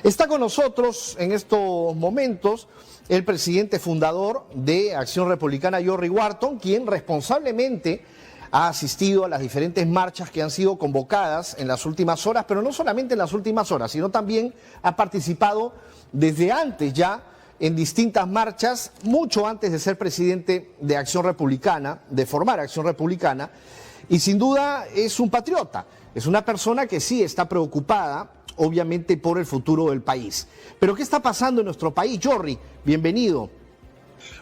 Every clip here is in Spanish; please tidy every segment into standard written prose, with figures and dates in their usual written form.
Está con nosotros en estos momentos el presidente fundador de Acción Republicana, Jorry Wharton, quien responsablemente ha asistido a las diferentes marchas que han sido convocadas en las últimas horas, pero no solamente en las últimas horas, sino también ha participado desde antes ya en distintas marchas, mucho antes de ser presidente de Acción Republicana, de formar Acción Republicana, y sin duda es un patriota, es una persona que sí está preocupada, obviamente, por el futuro del país. Pero ¿qué está pasando en nuestro país? Jorry, bienvenido.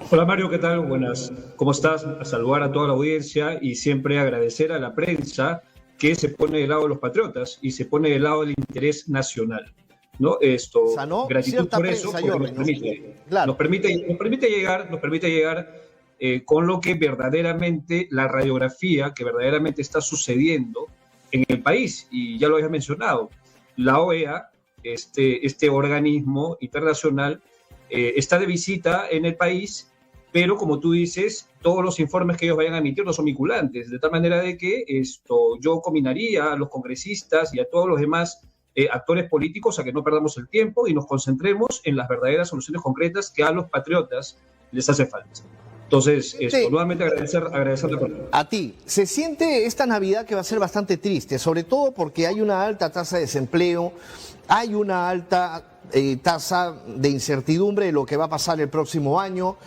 Hola Mario, ¿qué tal? Buenas. ¿Cómo estás? A saludar a toda la audiencia y siempre agradecer a la prensa que se pone del lado de los patriotas y se pone del lado del interés nacional. ¿No? Gratitud por eso, porque Jorry, nos permite llegar con lo que verdaderamente, la radiografía que verdaderamente está sucediendo en el país. Y ya lo había mencionado, la OEA, este organismo internacional, está de visita en el país, pero como tú dices, todos los informes que ellos vayan a emitir no son vinculantes, de tal manera de que yo combinaría a los congresistas y a todos los demás actores políticos a que no perdamos el tiempo y nos concentremos en las verdaderas soluciones concretas que a los patriotas les hace falta. Entonces, nuevamente agradecerle por... A ti, ¿se siente esta Navidad que va a ser bastante triste? Sobre todo porque hay una alta tasa de desempleo, hay una alta tasa de incertidumbre de lo que va a pasar el próximo año.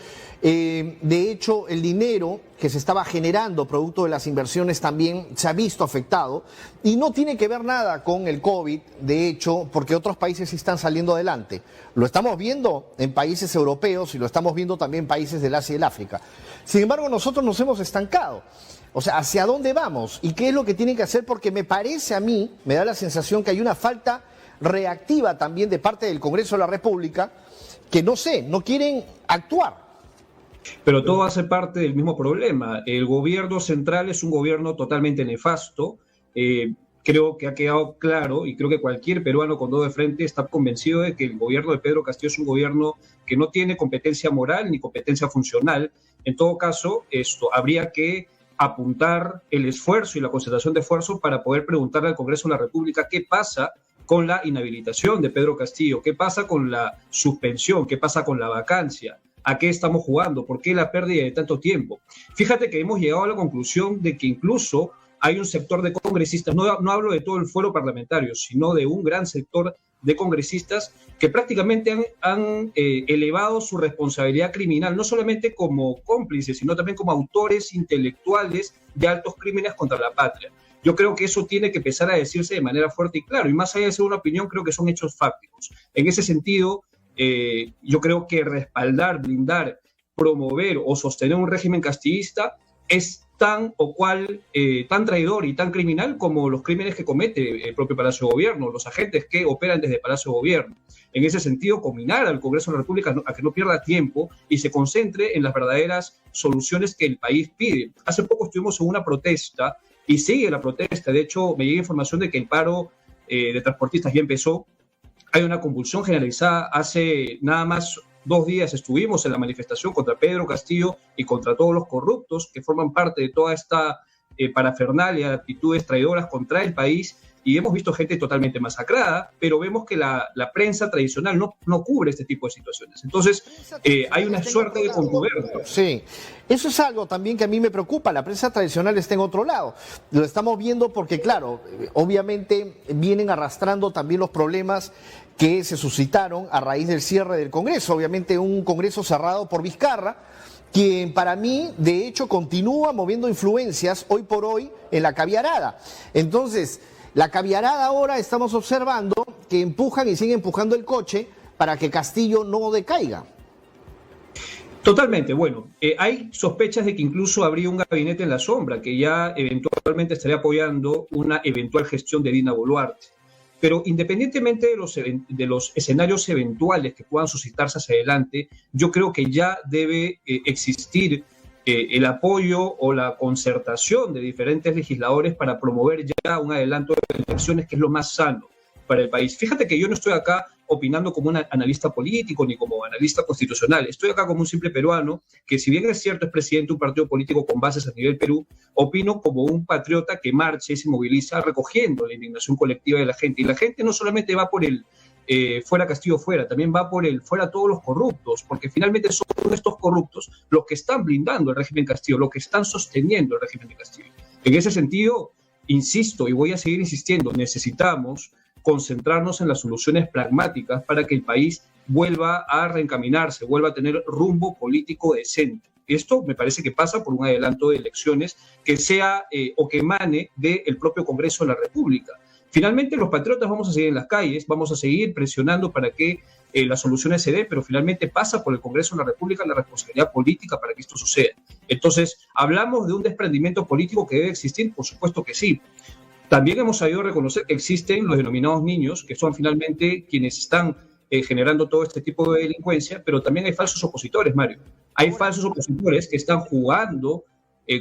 De hecho, el dinero que se estaba generando producto de las inversiones también se ha visto afectado y no tiene que ver nada con el COVID, de hecho, porque otros países sí están saliendo adelante. Lo estamos viendo en países europeos y lo estamos viendo también en países del Asia y el África. Sin embargo, nosotros nos hemos estancado. O sea, ¿hacia dónde vamos? ¿Y qué es lo que tienen que hacer? Porque me parece a mí, me da la sensación que hay una falta reactiva también de parte del Congreso de la República que no quieren actuar. Pero todo hace parte del mismo problema. El gobierno central es un gobierno totalmente nefasto. Creo que ha quedado claro y creo que cualquier peruano con dedo de frente está convencido de que el gobierno de Pedro Castillo es un gobierno que no tiene competencia moral ni competencia funcional. En todo caso, habría que apuntar el esfuerzo y la concentración de esfuerzos para poder preguntarle al Congreso de la República qué pasa con la inhabilitación de Pedro Castillo, qué pasa con la suspensión, qué pasa con la vacancia. ¿A qué estamos jugando? ¿Por qué la pérdida de tanto tiempo? Fíjate que hemos llegado a la conclusión de que incluso hay un sector de congresistas, no hablo de todo el fuero parlamentario, sino de un gran sector de congresistas que prácticamente han elevado su responsabilidad criminal, no solamente como cómplices, sino también como autores intelectuales de altos crímenes contra la patria. Yo creo que eso tiene que empezar a decirse de manera fuerte y clara, y más allá de ser una opinión, creo que son hechos fácticos. En ese sentido, yo creo que respaldar, blindar, promover o sostener un régimen castillista es tan traidor y tan criminal como los crímenes que comete el propio Palacio de Gobierno, los agentes que operan desde el Palacio de Gobierno. En ese sentido, combinar al Congreso de la República a que no pierda tiempo y se concentre en las verdaderas soluciones que el país pide. Hace poco estuvimos en una protesta y sigue la protesta. De hecho, me llega información de que el paro de transportistas ya empezó. Hay una convulsión generalizada. Hace nada más 2 días estuvimos en la manifestación contra Pedro Castillo y contra todos los corruptos que forman parte de toda esta parafernalia de actitudes traidoras contra el país, y hemos visto gente totalmente masacrada, pero vemos que la prensa tradicional no cubre este tipo de situaciones. Entonces, hay una suerte de contubernio. Sí, eso es algo también que a mí me preocupa. La prensa tradicional está en otro lado. Lo estamos viendo porque, claro, obviamente vienen arrastrando también los problemas que se suscitaron a raíz del cierre del Congreso. Obviamente un Congreso cerrado por Vizcarra, quien para mí, de hecho, continúa moviendo influencias hoy por hoy en la caviarada. Entonces, la caviarada ahora estamos observando que empujan y siguen empujando el coche para que Castillo no decaiga. Totalmente. Bueno, hay sospechas de que incluso habría un gabinete en la sombra que ya eventualmente estaría apoyando una eventual gestión de Dina Boluarte. Pero independientemente de los escenarios eventuales que puedan suscitarse hacia adelante, yo creo que ya debe existir el apoyo o la concertación de diferentes legisladores para promover ya un adelanto de elecciones, que es lo más sano para el país. Fíjate que yo no estoy acá opinando como un analista político ni como analista constitucional. Estoy acá como un simple peruano que, si bien es cierto, es presidente de un partido político con bases a nivel Perú, opino como un patriota que marcha y se moviliza recogiendo la indignación colectiva de la gente. Y la gente no solamente va por el fuera Castillo fuera, también va por el fuera todos los corruptos, porque finalmente son estos corruptos los que están blindando el régimen Castillo, los que están sosteniendo el régimen de Castillo. En ese sentido, insisto y voy a seguir insistiendo, necesitamos concentrarnos en las soluciones pragmáticas para que el país vuelva a reencaminarse, vuelva a tener rumbo político decente. Esto me parece que pasa por un adelanto de elecciones que sea o que emane del propio Congreso de la República. Finalmente, los patriotas vamos a seguir en las calles, vamos a seguir presionando para que las soluciones se den, pero finalmente pasa por el Congreso de la República la responsabilidad política para que esto suceda. Entonces, ¿hablamos de un desprendimiento político que debe existir? Por supuesto que sí. También hemos sabido reconocer que existen los denominados niños, que son finalmente quienes están generando todo este tipo de delincuencia, pero también hay falsos opositores, Mario. Hay falsos opositores que están jugando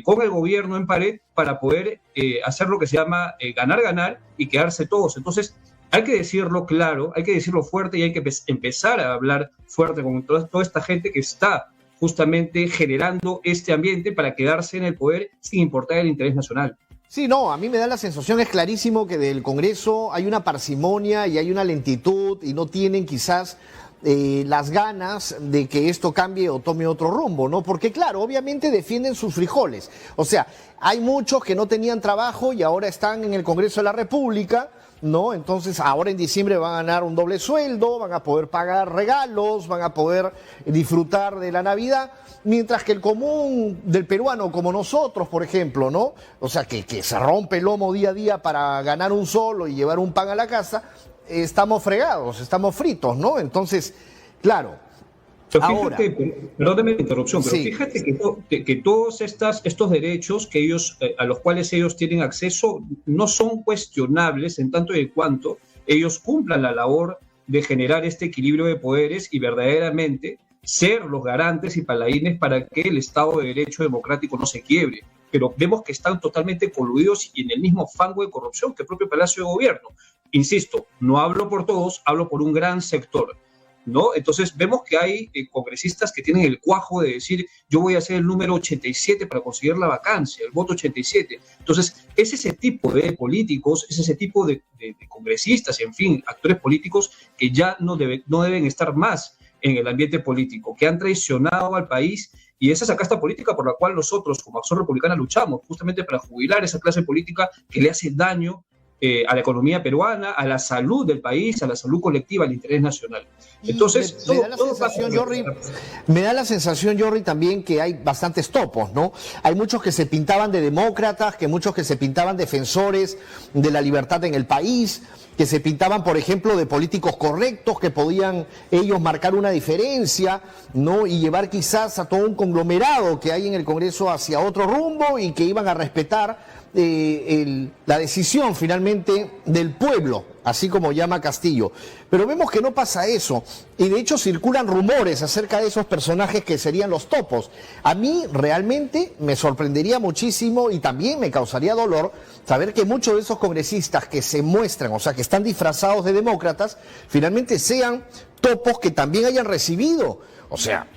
con el gobierno en pared para poder hacer lo que se llama ganar y quedarse todos. Entonces, hay que decirlo claro, hay que decirlo fuerte y hay que empezar a hablar fuerte con toda esta gente que está justamente generando este ambiente para quedarse en el poder sin importar el interés nacional. Sí, no, a mí me da la sensación, es clarísimo que del Congreso hay una parsimonia y hay una lentitud y no tienen quizás las ganas de que esto cambie o tome otro rumbo, ¿no? Porque claro, obviamente defienden sus frijoles. O sea, hay muchos que no tenían trabajo y ahora están en el Congreso de la República, ¿no? Entonces ahora en diciembre van a ganar un doble sueldo, van a poder pagar regalos, van a poder disfrutar de la Navidad, mientras que el común del peruano, como nosotros, por ejemplo, ¿no? O sea, que se rompe el lomo día a día para ganar un solo y llevar un pan a la casa, estamos fregados, estamos fritos, ¿no? Entonces, claro. Pero fíjate, perdóname la interrupción, pero sí, fíjate que todos estos derechos que ellos, a los cuales ellos tienen acceso no son cuestionables en tanto y en cuanto ellos cumplan la labor de generar este equilibrio de poderes y verdaderamente ser los garantes y paladines para que el Estado de Derecho democrático no se quiebre. Pero vemos que están totalmente coludidos y en el mismo fango de corrupción que el propio Palacio de Gobierno. Insisto, no hablo por todos, hablo por un gran sector, ¿no? Entonces vemos que hay congresistas que tienen el cuajo de decir yo voy a ser el número 87 para conseguir la vacancia, el voto 87. Entonces es ese tipo de políticos, es ese tipo de congresistas, en fin, actores políticos que ya no deben estar más en el ambiente político, que han traicionado al país, y esa es la casta política por la cual nosotros como Acción Republicana luchamos, justamente para jubilar esa clase política que le hace daño a la economía peruana, a la salud del país, a la salud colectiva, al interés nacional. Entonces, me da la sensación, Jorri, también que hay bastantes topos, ¿no? Hay muchos que se pintaban de demócratas, que muchos que se pintaban defensores de la libertad en el país, que se pintaban, por ejemplo, de políticos correctos, que podían ellos marcar una diferencia, ¿no? Y llevar quizás a todo un conglomerado que hay en el Congreso hacia otro rumbo y que iban a respetar la decisión finalmente del pueblo, así como llama Castillo. Pero vemos que no pasa eso, y de hecho circulan rumores acerca de esos personajes que serían los topos. A mí realmente me sorprendería muchísimo y también me causaría dolor saber que muchos de esos congresistas que se muestran, o sea, que están disfrazados de demócratas, finalmente sean topos que también hayan recibido, o sea,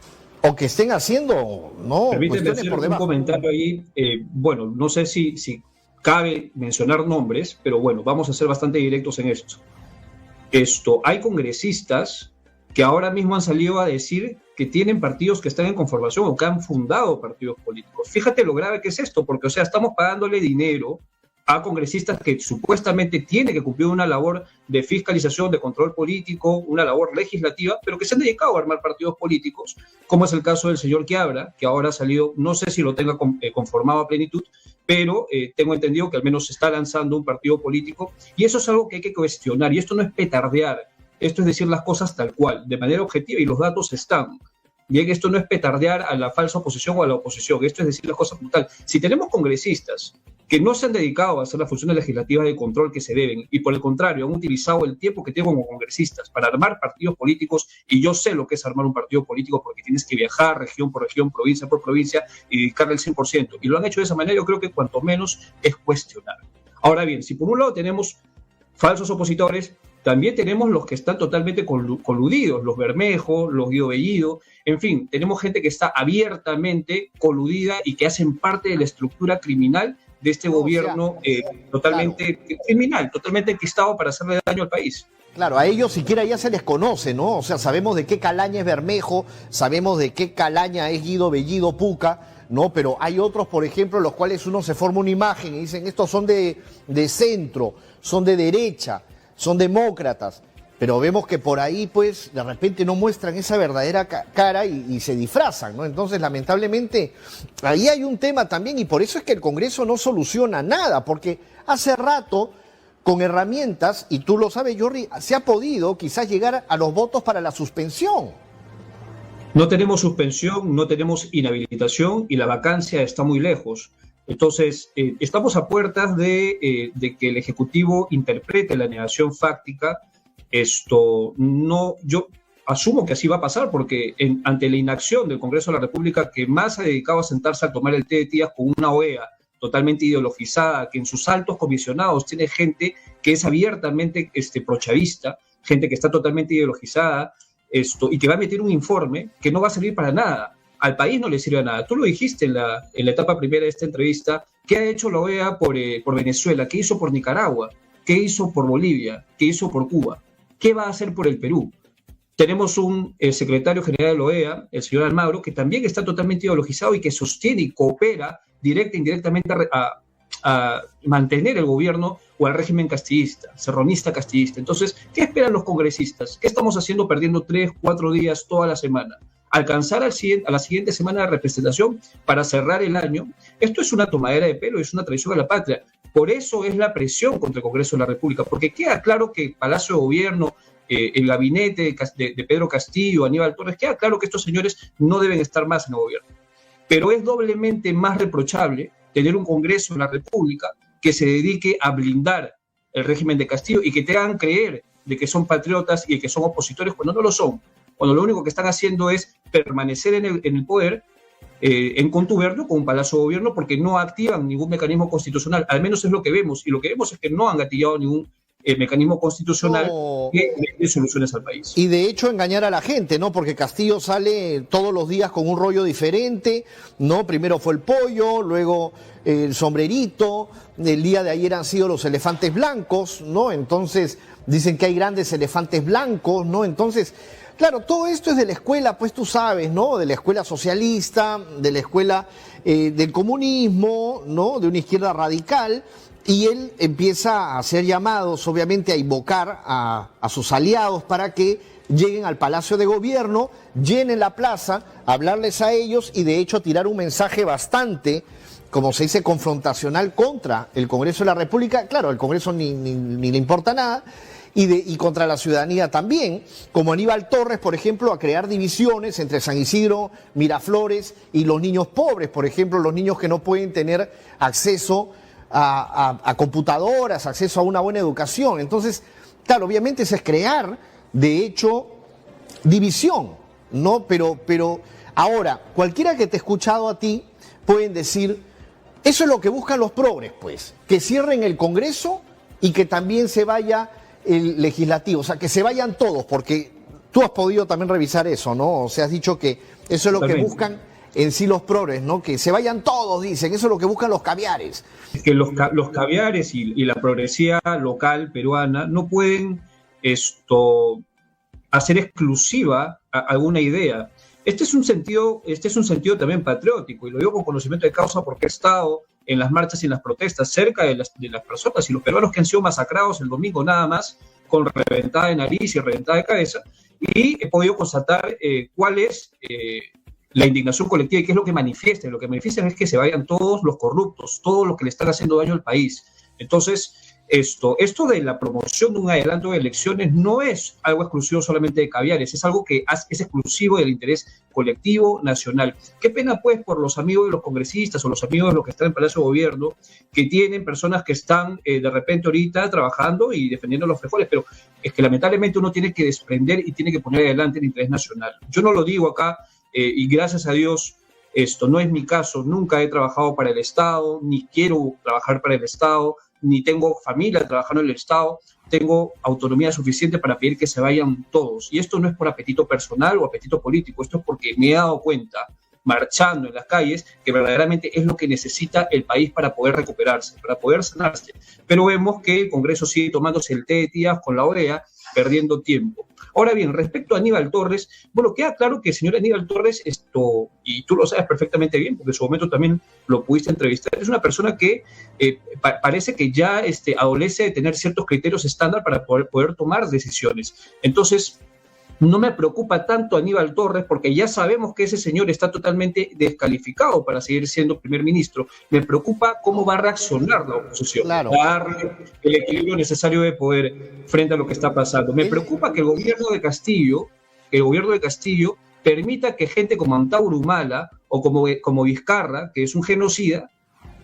o que estén haciendo, ¿no? Permíteme hacer un comentario ahí. Bueno, no sé si cabe mencionar nombres, pero bueno, vamos a ser bastante directos en esto. Hay congresistas que ahora mismo han salido a decir que tienen partidos que están en conformación o que han fundado partidos políticos. Fíjate lo grave que es esto, porque, o sea, estamos pagándole dinero a congresistas que supuestamente tienen que cumplir una labor de fiscalización, de control político, una labor legislativa, pero que se han dedicado a armar partidos políticos, como es el caso del señor Quiabra, que ahora ha salido, no sé si lo tenga conformado a plenitud, pero tengo entendido que al menos se está lanzando un partido político, y eso es algo que hay que cuestionar, y esto no es petardear, esto es decir las cosas tal cual, de manera objetiva, y los datos están. Bien, esto no es petardear a la falsa oposición o a la oposición, esto es decir las cosas como tal. Si tenemos congresistas que no se han dedicado a hacer las funciones legislativas de control que se deben y por el contrario han utilizado el tiempo que tienen como congresistas para armar partidos políticos, y yo sé lo que es armar un partido político porque tienes que viajar región por región, provincia por provincia y dedicarle el 100%, y lo han hecho de esa manera, yo creo que cuanto menos es cuestionable. Ahora bien, si por un lado tenemos falsos opositores, también tenemos los que están totalmente coludidos, los Bermejo, los Guido Bellido, en fin, tenemos gente que está abiertamente coludida y que hacen parte de la estructura criminal de este gobierno totalmente criminal, totalmente enquistado para hacerle daño al país. Claro, a ellos siquiera ya se les conoce, ¿no? O sea, sabemos de qué calaña es Bermejo, sabemos de qué calaña es Guido Bellido Puca, ¿no? Pero hay otros, por ejemplo, los cuales uno se forma una imagen y dicen, estos son de centro, son de derecha, son demócratas. Pero vemos que por ahí, pues, de repente no muestran esa verdadera cara y se disfrazan, ¿no? Entonces, lamentablemente, ahí hay un tema también y por eso es que el Congreso no soluciona nada, porque hace rato, con herramientas, y tú lo sabes, Jordi, se ha podido quizás llegar a los votos para la suspensión. No tenemos suspensión, no tenemos inhabilitación y la vacancia está muy lejos. Entonces, estamos a puertas de que el Ejecutivo interprete la negación fáctica. Yo asumo que así va a pasar porque ante la inacción del Congreso de la República, que más se ha dedicado a sentarse a tomar el té de tías con una OEA totalmente ideologizada, que en sus altos comisionados tiene gente que es abiertamente prochavista, gente que está totalmente ideologizada, y que va a emitir un informe que no va a servir para nada. Al país no le sirve a nada. Tú lo dijiste en la etapa primera de esta entrevista. ¿Qué ha hecho la OEA por Venezuela? ¿Qué hizo por Nicaragua? ¿Qué hizo por Bolivia? ¿Qué hizo por Cuba? ¿Qué va a hacer por el Perú? Tenemos un secretario general de la OEA, el señor Almagro, que también está totalmente ideologizado y que sostiene y coopera directa e indirectamente a mantener el gobierno o al régimen castillista, serronista castillista. Entonces, ¿qué esperan los congresistas? ¿Qué estamos haciendo perdiendo 3, 4 días toda la semana? Alcanzar a la siguiente semana de representación para cerrar el año. Esto es una tomadera de pelo, es una traición a la patria. Por eso es la presión contra el Congreso de la República, porque queda claro que el Palacio de Gobierno, el gabinete de Pedro Castillo, Aníbal Torres, queda claro que estos señores no deben estar más en el gobierno. Pero es doblemente más reprochable tener un Congreso de la República que se dedique a blindar el régimen de Castillo y que te hagan creer de que son patriotas y de que son opositores cuando no lo son, cuando lo único que están haciendo es permanecer en el poder en contubernio con un Palacio de Gobierno porque no activan ningún mecanismo constitucional, al menos es lo que vemos, y lo que vemos es que no han gatillado ningún mecanismo constitucional que dé soluciones al país. Y de hecho engañar a la gente, ¿no? Porque Castillo sale todos los días con un rollo diferente, ¿no? Primero fue el pollo, luego el sombrerito, el día de ayer han sido los elefantes blancos, ¿no? Entonces dicen que hay grandes elefantes blancos, ¿no? Entonces, claro, todo esto es de la escuela, pues tú sabes, ¿no? De la escuela socialista, de la escuela del comunismo, ¿no? De una izquierda radical. Y él empieza a hacer llamados, obviamente, a invocar a sus aliados para que lleguen al Palacio de Gobierno, llenen la plaza, hablarles a ellos y de hecho tirar un mensaje bastante, como se dice, confrontacional contra el Congreso de la República. Claro, al Congreso ni le importa nada. Y contra la ciudadanía también, como Aníbal Torres, por ejemplo, a crear divisiones entre San Isidro, Miraflores y los niños pobres, por ejemplo, los niños que no pueden tener acceso a computadoras, acceso a una buena educación. Entonces, claro, obviamente eso es crear, de hecho, división, ¿no? Pero ahora, cualquiera que te ha escuchado a ti, pueden decir, eso es lo que buscan los progres, pues, que cierren el Congreso y que también se vaya el legislativo, o sea, que se vayan todos, porque tú has podido también revisar eso, ¿no? O sea, has dicho que eso es lo que buscan en sí los progres, ¿no? Que se vayan todos, dicen, eso es lo que buscan los caviares. Que los caviares y la progresía local peruana no pueden hacer exclusiva alguna idea. Este es un sentido también patriótico, y lo digo con conocimiento de causa porque he estado en las marchas y en las protestas cerca de las personas y los peruanos que han sido masacrados el domingo nada más, con reventada de nariz y reventada de cabeza, y he podido constatar cuál es la indignación colectiva y qué es lo que manifiestan. Lo que manifiestan es que se vayan todos los corruptos, todos los que le están haciendo daño al país. Entonces, esto de la promoción de un adelanto de elecciones no es algo exclusivo solamente de caviares, es algo que es exclusivo del interés colectivo nacional. Qué pena, pues, por los amigos de los congresistas o los amigos de los que están en Palacio de Gobierno, que tienen personas que están de repente ahorita trabajando y defendiendo los frijoles, pero es que lamentablemente uno tiene que desprender y tiene que poner adelante el interés nacional. Yo no lo digo acá, y gracias a Dios, esto no es mi caso, nunca he trabajado para el Estado, ni quiero trabajar para el Estado, ni tengo familia trabajando en el Estado, tengo autonomía suficiente para pedir que se vayan todos. Y esto no es por apetito personal o apetito político, esto es porque me he dado cuenta, marchando en las calles, que verdaderamente es lo que necesita el país para poder recuperarse, para poder sanarse. Pero vemos que el Congreso sigue tomándose el té de tías con la OEA perdiendo tiempo. Ahora bien, respecto a Aníbal Torres, bueno, queda claro que el señor Aníbal Torres, y tú lo sabes perfectamente bien, porque en su momento también lo pudiste entrevistar, es una persona que parece que ya adolece de tener ciertos criterios estándar para poder tomar decisiones. Entonces, no me preocupa tanto Aníbal Torres porque ya sabemos que ese señor está totalmente descalificado para seguir siendo primer ministro. Me preocupa cómo va a reaccionar la oposición, Claro. darle el equilibrio necesario de poder frente a lo que está pasando. Me preocupa que el gobierno de Castillo permita que gente como Antauro Humala o como Vizcarra, que es un genocida,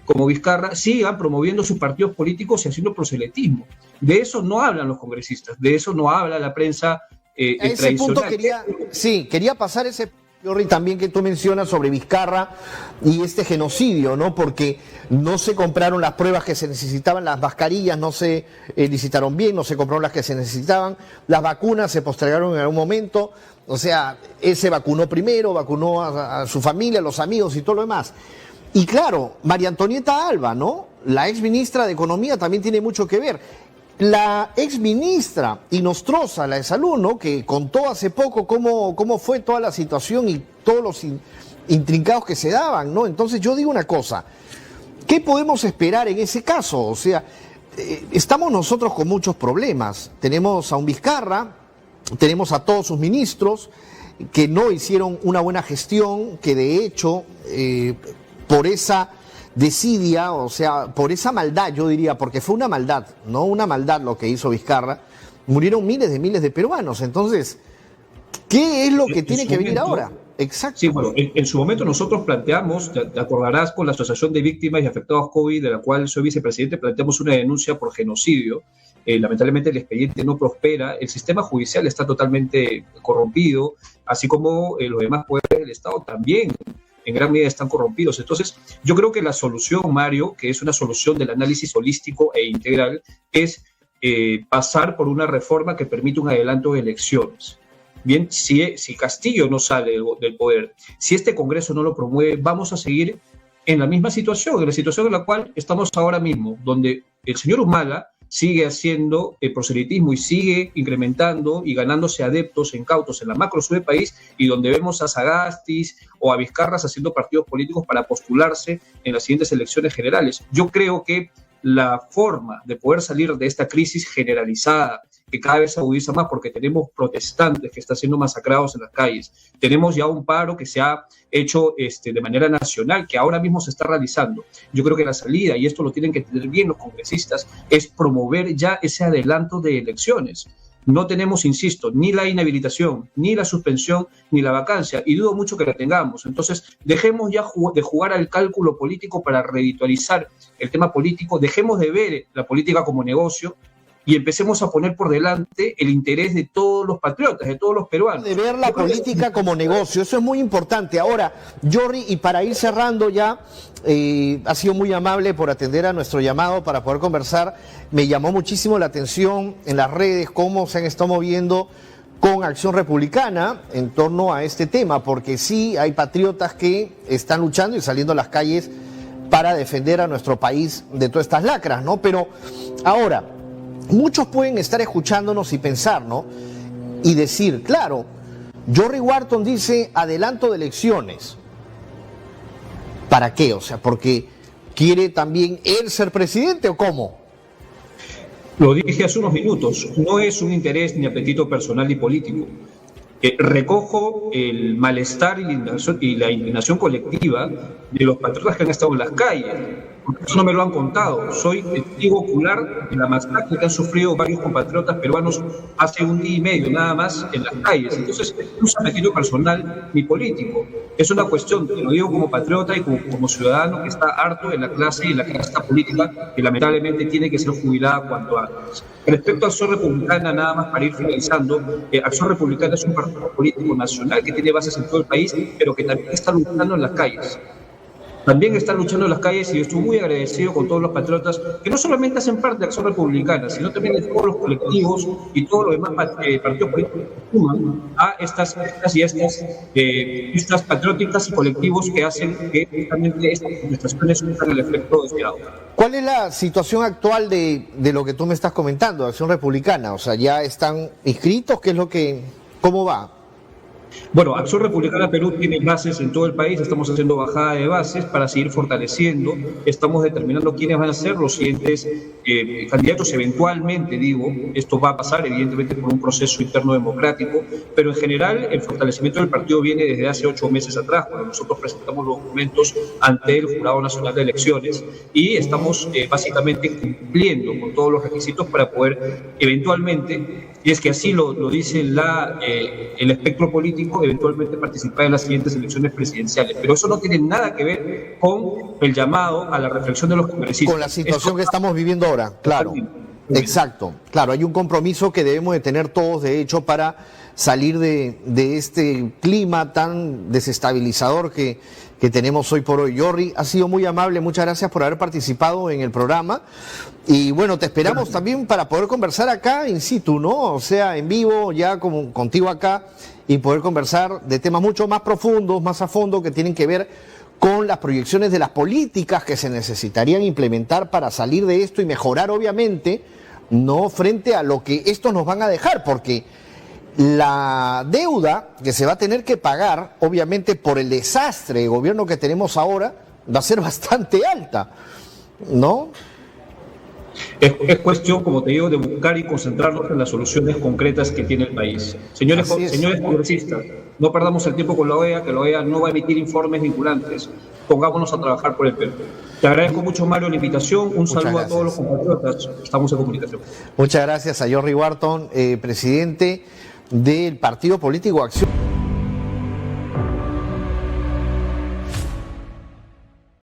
como Vizcarra, sigan promoviendo sus partidos políticos y haciendo proselitismo. De eso no hablan los congresistas, de eso no habla la prensa. A ese punto quería pasar ese, Jordi, también que tú mencionas sobre Vizcarra y este genocidio, ¿no? Porque no se compraron las pruebas que se necesitaban, las mascarillas no se licitaron bien, no se compraron las que se necesitaban, las vacunas se postergaron en algún momento, o sea, él se vacunó primero, vacunó a su familia, a los amigos y todo lo demás. Y claro, María Antonieta Alba, ¿no? La ex ministra de Economía también tiene mucho que ver. La ex ministra Inostroza, la de Salud, ¿no? Que contó hace poco cómo fue toda la situación y todos los intrincados que se daban, ¿no? Entonces yo digo una cosa, ¿qué podemos esperar en ese caso? O sea, estamos nosotros con muchos problemas. Tenemos a un Vizcarra, tenemos a todos sus ministros que no hicieron una buena gestión, que de hecho, por esa desidia, o sea, por esa maldad, yo diría, porque fue una maldad, no una maldad lo que hizo Vizcarra, murieron miles de peruanos. Entonces, ¿qué es lo que tiene que venir ahora? Exacto. Sí, bueno, en su momento nosotros planteamos, te acordarás, con la Asociación de Víctimas y Afectados COVID, de la cual soy vicepresidente, planteamos una denuncia por genocidio. Lamentablemente el expediente no prospera, el sistema judicial está totalmente corrompido, así como los demás poderes del Estado también en gran medida están corrompidos. Entonces, yo creo que la solución, Mario, que es una solución del análisis holístico e integral, es pasar por una reforma que permita un adelanto de elecciones. Bien, si Castillo no sale del poder, si este Congreso no lo promueve, vamos a seguir en la misma situación, en la situación en la cual estamos ahora mismo, donde el señor Humala sigue haciendo proselitismo y sigue incrementando y ganándose adeptos incautos en la macro sur del país, y donde vemos a Sagastis o a Vizcarras haciendo partidos políticos para postularse en las siguientes elecciones generales. Yo creo que la forma de poder salir de esta crisis generalizada, que cada vez se agudiza más porque tenemos protestantes que están siendo masacrados en las calles, tenemos ya un paro que se ha hecho de manera nacional, que ahora mismo se está realizando. Yo creo que la salida, y esto lo tienen que entender bien los congresistas, es promover ya ese adelanto de elecciones. No tenemos, insisto, ni la inhabilitación, ni la suspensión, ni la vacancia, y dudo mucho que la tengamos. Entonces, dejemos ya de jugar al cálculo político para reditualizar el tema político, dejemos de ver la política como negocio y empecemos a poner por delante el interés de todos los patriotas, de todos los peruanos. De ver la política como negocio, eso es muy importante. Ahora, Jordi, y para ir cerrando ya, ha sido muy amable por atender a nuestro llamado para poder conversar. Me llamó muchísimo la atención en las redes cómo se han estado moviendo con Acción Republicana en torno a este tema, porque sí hay patriotas que están luchando y saliendo a las calles para defender a nuestro país de todas estas lacras, ¿no? Pero ahora, muchos pueden estar escuchándonos y pensar, ¿no? Y decir, claro, Jordi Wharton dice adelanto de elecciones. ¿Para qué? O sea, ¿porque quiere también él ser presidente o cómo? Lo dije hace unos minutos, no es un interés ni apetito personal ni político. Recojo el malestar y la indignación colectiva de los patriotas que han estado en las calles. Eso no me lo han contado. Soy testigo ocular de la masacre que han sufrido varios compatriotas peruanos hace un día y medio, nada más, en las calles. Entonces, no es un apetito personal ni político. Es una cuestión, te lo digo como patriota y como ciudadano que está harto de la clase y la casta política que lamentablemente tiene que ser jubilada cuanto antes. Respecto a Acción Republicana, nada más para ir finalizando, Acción Republicana es un partido político nacional que tiene bases en todo el país, pero que también está luchando en las calles. también están luchando en las calles y yo estoy muy agradecido con todos los patriotas que no solamente hacen parte de Acción Republicana, sino también de todos los colectivos y todos los demás partidos políticos que suman a estas patrióticas y colectivos que hacen que justamente estas manifestaciones surtan el efecto deseado. ¿Cuál es la situación actual de lo que tú me estás comentando, Acción Republicana? O sea, ¿ya están inscritos? ¿Cómo va? Bueno, Acción Republicana Perú tiene bases en todo el país, estamos haciendo bajada de bases para seguir fortaleciendo, estamos determinando quiénes van a ser los siguientes candidatos eventualmente, esto va a pasar evidentemente por un proceso interno democrático, pero en general el fortalecimiento del partido viene desde hace 8 meses atrás, cuando nosotros presentamos los documentos ante el Jurado Nacional de Elecciones y estamos básicamente cumpliendo con todos los requisitos para poder eventualmente, y es que así lo dice el espectro político, eventualmente participar en las siguientes elecciones presidenciales. Pero eso no tiene nada que ver con el llamado a la reflexión de los congresistas. Con la situación que estamos viviendo ahora, claro. Exacto, claro, hay un compromiso que debemos de tener todos, de hecho, para salir de este clima tan desestabilizador que tenemos hoy por hoy. Yorri, ha sido muy amable, muchas gracias por haber participado en el programa y bueno, te esperamos también para poder conversar acá in situ, ¿no? O sea, en vivo, ya como contigo acá y poder conversar de temas mucho más profundos, más a fondo, que tienen que ver con las proyecciones de las políticas que se necesitarían implementar para salir de esto y mejorar, obviamente, no frente a lo que estos nos van a dejar, porque la deuda que se va a tener que pagar, obviamente, por el desastre de gobierno que tenemos ahora, va a ser bastante alta, ¿no? Es cuestión, como te digo, de buscar y concentrarnos en las soluciones concretas que tiene el país. Señores congresistas, no perdamos el tiempo con la OEA, que la OEA no va a emitir informes vinculantes. Pongámonos a trabajar por el Perú. Te agradezco mucho, Mario, la invitación. Un saludo a todos los compatriotas. Estamos en comunicación. Muchas gracias a Yorri Wharton, presidente del Partido Político Acción.